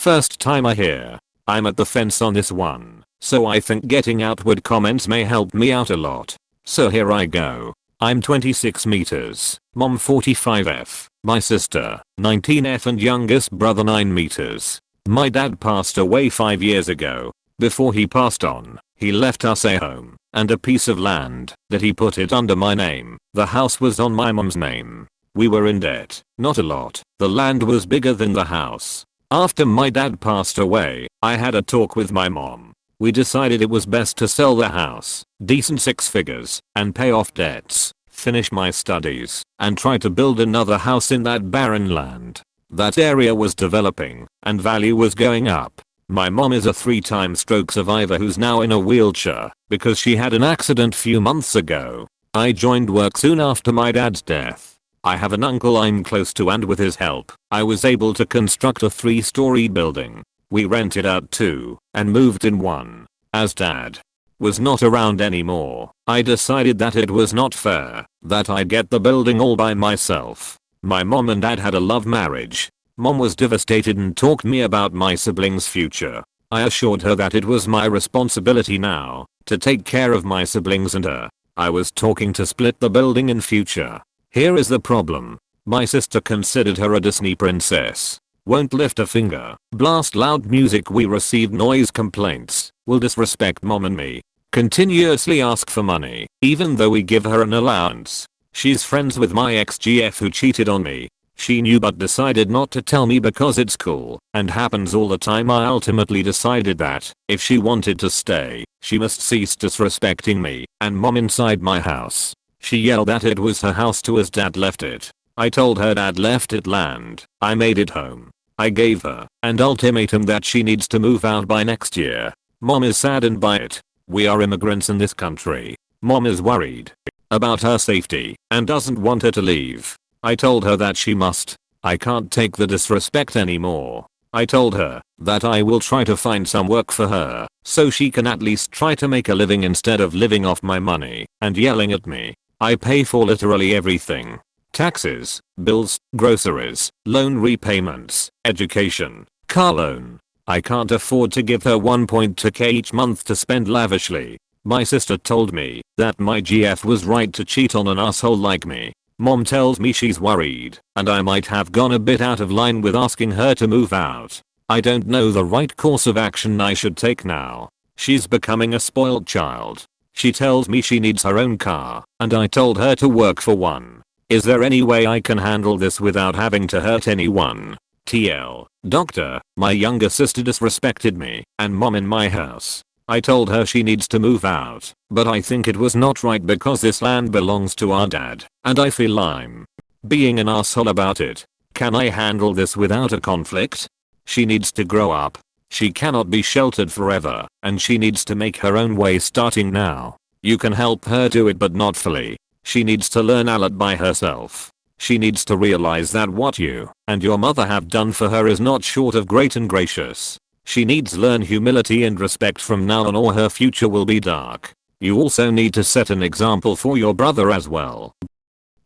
First time I hear. I'm at the fence on this one, so I think getting outward comments may help me out a lot. So here I go. I'm 26 meters, mom 45F, my sister 19F and youngest brother 9 meters. My dad passed away 5 years ago. Before he passed on, he left us a home and a piece of land that he put it under my name. The house was on my mom's name. We were in debt, not a lot. The land was bigger than the house. After my dad passed away, I had a talk with my mom. We decided it was best to sell the house, decent 6 figures, and pay off debts, finish my studies, and try to build another house in that barren land. That area was developing, and value was going up. My mom is a 3-time stroke survivor who's now in a wheelchair because she had an accident few months ago. I joined work soon after my dad's death. I have an uncle I'm close to, and with his help, I was able to construct a 3-story building. We rented out 2 and moved in 1. As dad was not around anymore, I decided that it was not fair that I get the building all by myself. My mom and dad had a love marriage. Mom was devastated and talked me about my siblings' future. I assured her that it was my responsibility now to take care of my siblings and her. I was talking to split the building in future. Here is the problem. My sister considered her a Disney princess. Won't lift a finger, blast loud music, we received noise complaints, will disrespect mom and me, continuously ask for money, even though we give her an allowance. She's friends with my ex-GF who cheated on me. She knew but decided not to tell me because it's cool and happens all the time. I ultimately decided that if she wanted to stay, she must cease disrespecting me and mom inside my house. She yelled that it was her house too as dad left it. I told her dad left it land. I made it home. I gave her an ultimatum that she needs to move out by next year. Mom is saddened by it. We are immigrants in this country. Mom is worried about her safety and doesn't want her to leave. I told her that she must. I can't take the disrespect anymore. I told her that I will try to find some work for her so she can at least try to make a living instead of living off my money and yelling at me. I pay for literally everything. Taxes, bills, groceries, loan repayments, education, car loan. I can't afford to give her 1.2k each month to spend lavishly. My sister told me that my GF was right to cheat on an asshole like me. Mom tells me she's worried and I might have gone a bit out of line with asking her to move out. I don't know the right course of action I should take now. She's becoming a spoiled child. She tells me she needs her own car and I told her to work for one. Is there any way I can handle this without having to hurt anyone? TL. Doctor, my younger sister disrespected me and mom in my house. I told her she needs to move out, but I think it was not right because this land belongs to our dad, and I feel I'm being an asshole about it. Can I handle this without a conflict? She needs to grow up. She cannot be sheltered forever, and she needs to make her own way starting now. You can help her do it but not fully. She needs to learn a lot by herself. She needs to realize that what you and your mother have done for her is not short of great and gracious. She needs to learn humility and respect from now on or her future will be dark. You also need to set an example for your brother as well.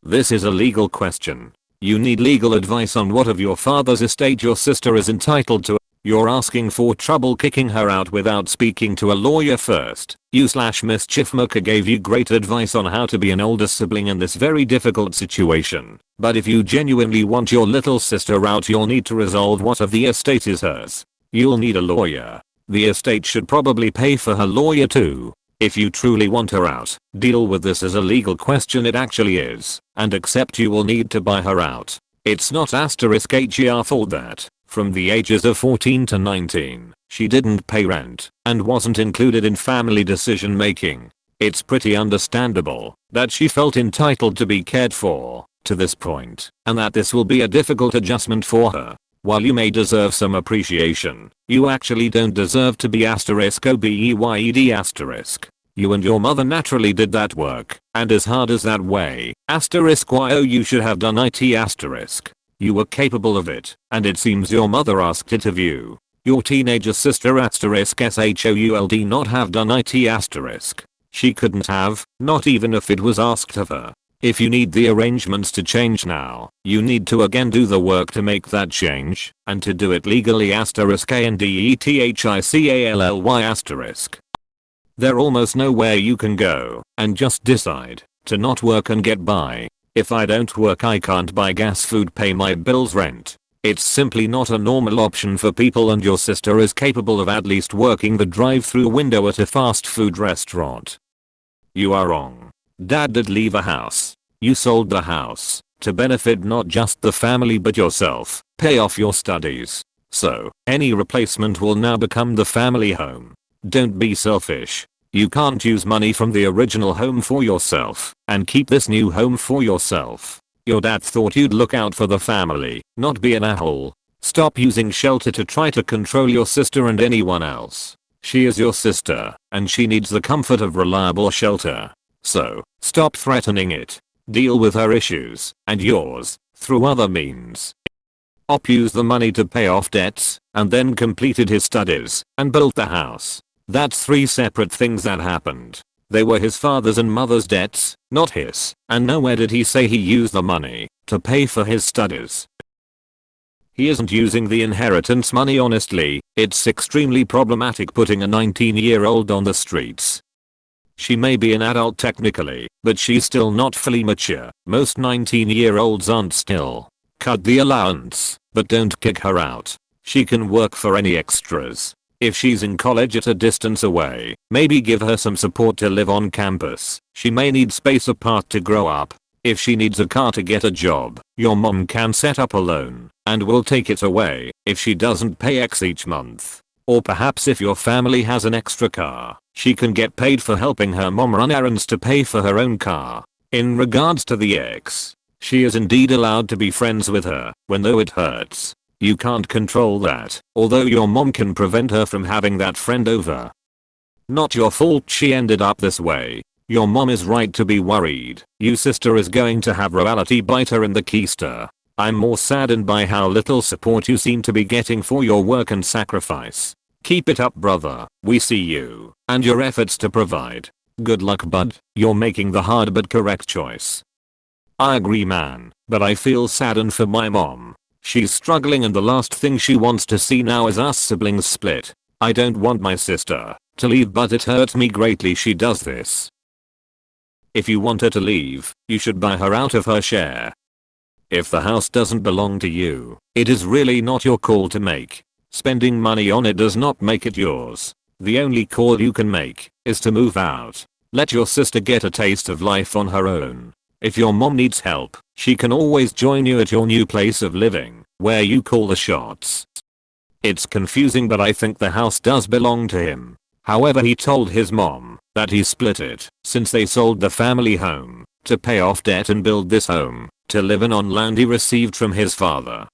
This is a legal question. You need legal advice on what of your father's estate your sister is entitled to. You're asking for trouble kicking her out without speaking to a lawyer first. You/mischief maker gave you great advice on how to be an older sibling in this very difficult situation. But if you genuinely want your little sister out, you'll need to resolve what of the estate is hers. You'll need a lawyer. The estate should probably pay for her lawyer too. If you truly want her out, deal with this as a legal question it actually is, and accept you will need to buy her out. It's not *HER fault that, from the ages of 14 to 19, she didn't pay rent and wasn't included in family decision making. It's pretty understandable that she felt entitled to be cared for to this point, and that this will be a difficult adjustment for her. While you may deserve some appreciation, you actually don't deserve to be *OBEYED*. You and your mother naturally did that work, and as hard as that way, *YO you should have done it*. You were capable of it, and it seems your mother asked it of you. Your teenager sister *SHOULD not have done it*. She couldn't have, not even if it was asked of her. If you need the arrangements to change now, you need to again do the work to make that change, and to do it legally *ANDETHICALLY*. There almost nowhere you can go, and just decide to not work and get by. If I don't work I can't buy gas, food, pay my bills, rent. It's simply not a normal option for people, and your sister is capable of at least working the drive-through window at a fast food restaurant. You are wrong. Dad did leave a house. You sold the house to benefit not just the family but yourself, pay off your studies. So, any replacement will now become the family home. Don't be selfish. You can't use money from the original home for yourself and keep this new home for yourself. Your dad thought you'd look out for the family, not be an a-hole. Stop using shelter to try to control your sister and anyone else. She is your sister, and she needs the comfort of reliable shelter. So, stop threatening it. Deal with her issues, and yours, through other means. Op used the money to pay off debts, and then completed his studies, and built the house. That's 3 separate things that happened. They were his father's and mother's debts, not his, and nowhere did he say he used the money to pay for his studies. He isn't using the inheritance money honestly. It's extremely problematic putting a 19-year-old on the streets. She may be an adult technically, but she's still not fully mature. Most 19-year-olds aren't still. Cut the allowance, but don't kick her out. She can work for any extras. If she's in college at a distance away, maybe give her some support to live on campus. She may need space apart to grow up. If she needs a car to get a job, your mom can set up a loan and will take it away if she doesn't pay X each month. Or perhaps if your family has an extra car, she can get paid for helping her mom run errands to pay for her own car. In regards to the ex, she is indeed allowed to be friends with her, when though it hurts. You can't control that, although your mom can prevent her from having that friend over. Not your fault she ended up this way. Your mom is right to be worried. Your sister is going to have reality bite her in the keister. I'm more saddened by how little support you seem to be getting for your work and sacrifice. Keep it up, brother. We see you and your efforts to provide. Good luck, bud. You're making the hard but correct choice. I agree, man, but I feel saddened for my mom. She's struggling and the last thing she wants to see now is us siblings split. I don't want my sister to leave, but it hurts me greatly she does this. If you want her to leave, you should buy her out of her share. If the house doesn't belong to you, it is really not your call to make. Spending money on it does not make it yours. The only call you can make is to move out. Let your sister get a taste of life on her own. If your mom needs help, she can always join you at your new place of living, where you call the shots. It's confusing, but I think the house does belong to him. However, he told his mom that he split it since they sold the family home to pay off debt and build this home to live in on land he received from his father.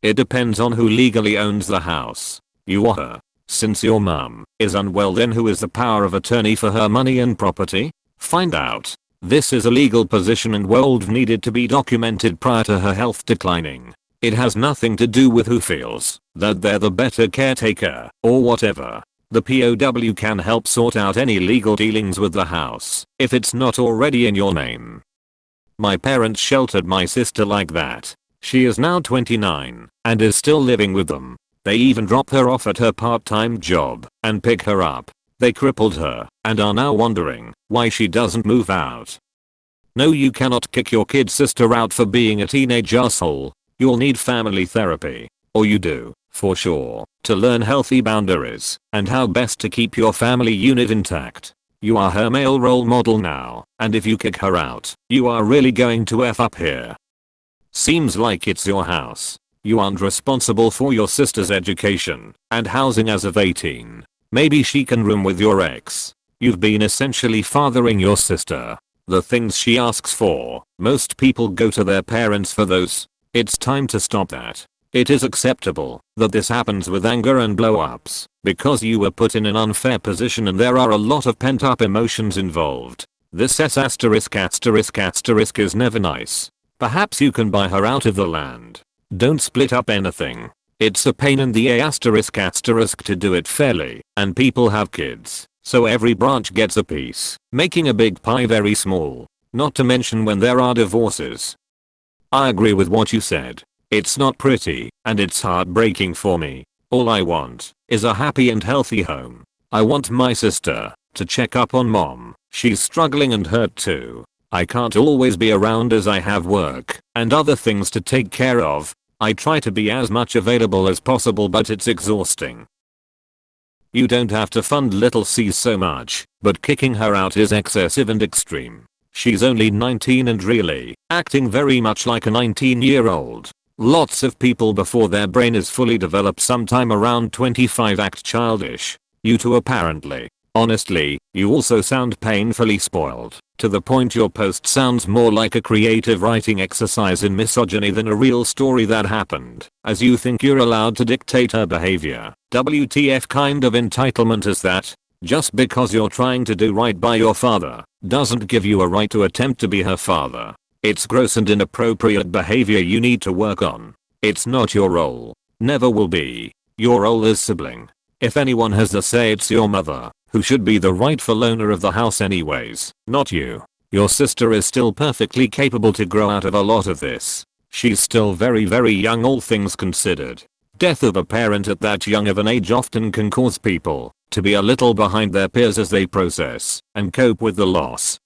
It depends on who legally owns the house. You or her. Since your mom is unwell, then who is the power of attorney for her money and property? Find out. This is a legal position and would needed to be documented prior to her health declining. It has nothing to do with who feels that they're the better caretaker or whatever. The POW can help sort out any legal dealings with the house if it's not already in your name. My parents sheltered my sister like that. She is now 29 and is still living with them. They even drop her off at her part-time job and pick her up. They crippled her and are now wondering why she doesn't move out. No, you cannot kick your kid sister out for being a teenage asshole. You'll need family therapy. Or you do, for sure, to learn healthy boundaries and how best to keep your family unit intact. You are her male role model now, and if you kick her out, you are really going to F up here. Seems like it's your house. You aren't responsible for your sister's education and housing as of 18. Maybe she can room with your ex. You've been essentially fathering your sister. The things she asks for, most people go to their parents for those. It's time to stop that. It is acceptable that this happens with anger and blow-ups because you were put in an unfair position and there are a lot of pent-up emotions involved. This **** is never nice. Perhaps you can buy her out of the land. Don't split up anything. It's a pain in the **** to do it fairly, and people have kids, so every branch gets a piece, making a big pie very small. not to mention when there are divorces. I agree with what you said. It's not pretty, and it's heartbreaking for me. All I want is a happy and healthy home. I want my sister to check up on mom. She's struggling and hurt too. I can't always be around as I have work and other things to take care of. I try to be as much available as possible, but it's exhausting. You don't have to fund little C so much, but kicking her out is excessive and extreme. She's only 19 and really acting very much like a 19-year-old. Lots of people before their brain is fully developed sometime around 25 act childish. You too apparently. Honestly, you also sound painfully spoiled, to the point your post sounds more like a creative writing exercise in misogyny than a real story that happened, as you think you're allowed to dictate her behavior. WTF kind of entitlement is that? Just because you're trying to do right by your father, doesn't give you a right to attempt to be her father. It's gross and inappropriate behavior you need to work on. It's not your role. Never will be. Your role is sibling. If anyone has the say, it's your mother, who should be the rightful owner of the house anyways, not you. Your sister is still perfectly capable to grow out of a lot of this. She's still very young, all things considered. Death of a parent at that young of an age often can cause people to be a little behind their peers as they process and cope with the loss.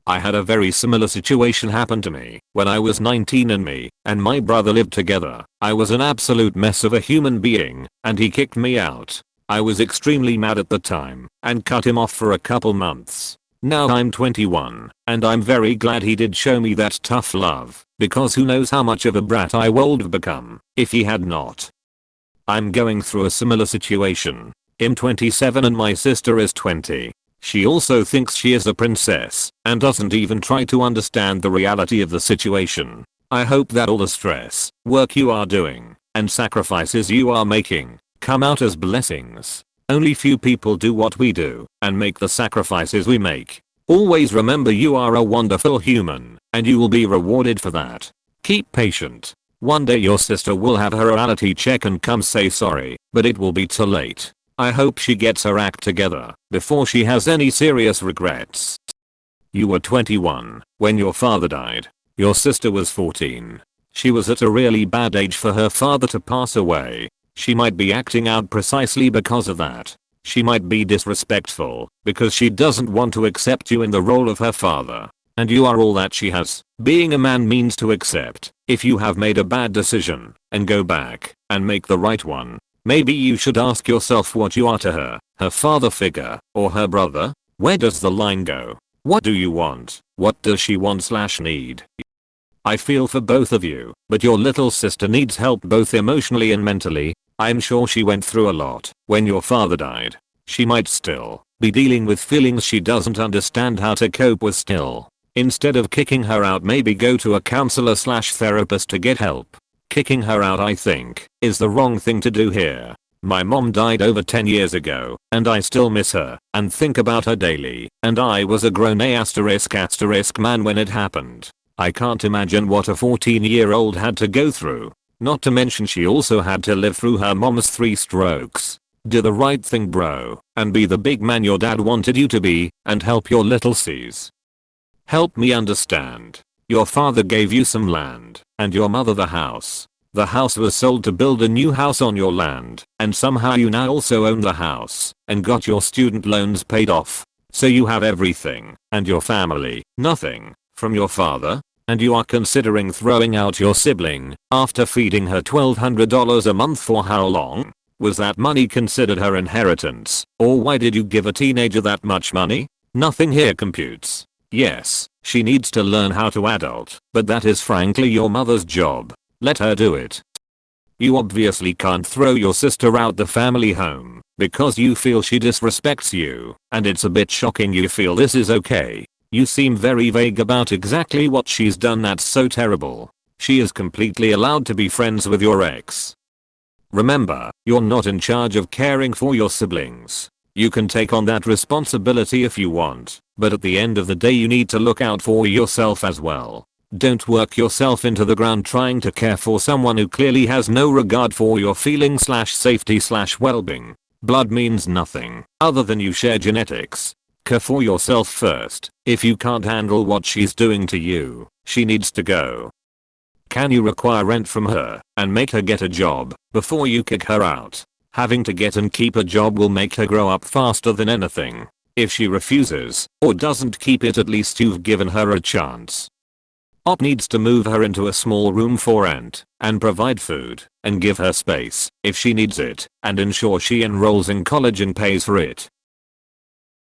I had a very similar situation happen to me when I was 19 and me and my brother lived together. I was an absolute mess of a human being and he kicked me out. I was extremely mad at the time and cut him off for a couple months. Now I'm 21 and I'm very glad he did show me that tough love, because who knows how much of a brat I would have become if he had not. I'm going through a similar situation. I'm 27 and my sister is 20. She also thinks she is a princess and doesn't even try to understand the reality of the situation. I hope that all the stress, work you are doing, and sacrifices you are making come out as blessings. Only few people do what we do and make the sacrifices we make. Always remember you are a wonderful human and you will be rewarded for that. Keep patient. One day your sister will have her reality check and come say sorry, but it will be too late. I hope she gets her act together before she has any serious regrets. You were 21 when your father died. Your sister was 14. She was at a really bad age for her father to pass away. She might be acting out precisely because of that. She might be disrespectful because she doesn't want to accept you in the role of her father. And you are all that she has. Being a man means to accept if you have made a bad decision and go back and make the right one. Maybe you should ask yourself what you are to her, her father figure, or her brother. Where does the line go? What do you want? What does she want/need? I feel for both of you, but your little sister needs help both emotionally and mentally. I'm sure she went through a lot when your father died. She might still be dealing with feelings she doesn't understand how to cope with still. Instead of kicking her out, maybe go to a counselor/therapist to get help. Kicking her out, I think, is the wrong thing to do here. My mom died over 10 years ago and I still miss her and think about her daily, and I was a grown man when it happened. I can't imagine what a 14-year-old had to go through. Not to mention she also had to live through her mom's 3 strokes. Do the right thing, bro, and be the big man your dad wanted you to be and help your little C's. Help me understand. Your father gave you some land and your mother the house. The house was sold to build a new house on your land, and somehow you now also own the house and got your student loans paid off. So you have everything and your family, nothing from your father, and you are considering throwing out your sibling after feeding her $1,200 a month for how long? Was that money considered her inheritance, or why did you give a teenager that much money? Nothing here computes. Yes, she needs to learn how to adult, but that is frankly your mother's job. Let her do it. You obviously can't throw your sister out the family home because you feel she disrespects you, and it's a bit shocking you feel this is okay. You seem very vague about exactly what she's done that's so terrible. She is completely allowed to be friends with your ex. Remember, you're not in charge of caring for your siblings. You can take on that responsibility if you want, but at the end of the day you need to look out for yourself as well. Don't work yourself into the ground trying to care for someone who clearly has no regard for your feelings/safety/well-being. Blood means nothing other than you share genetics. Care for yourself first. If you can't handle what she's doing to you, she needs to go. Can you require rent from her and make her get a job before you kick her out? Having to get and keep a job will make her grow up faster than anything. If she refuses or doesn't keep it, at least you've given her a chance. Op needs to move her into a small room for rent and provide food and give her space if she needs it and ensure she enrolls in college and pays for it.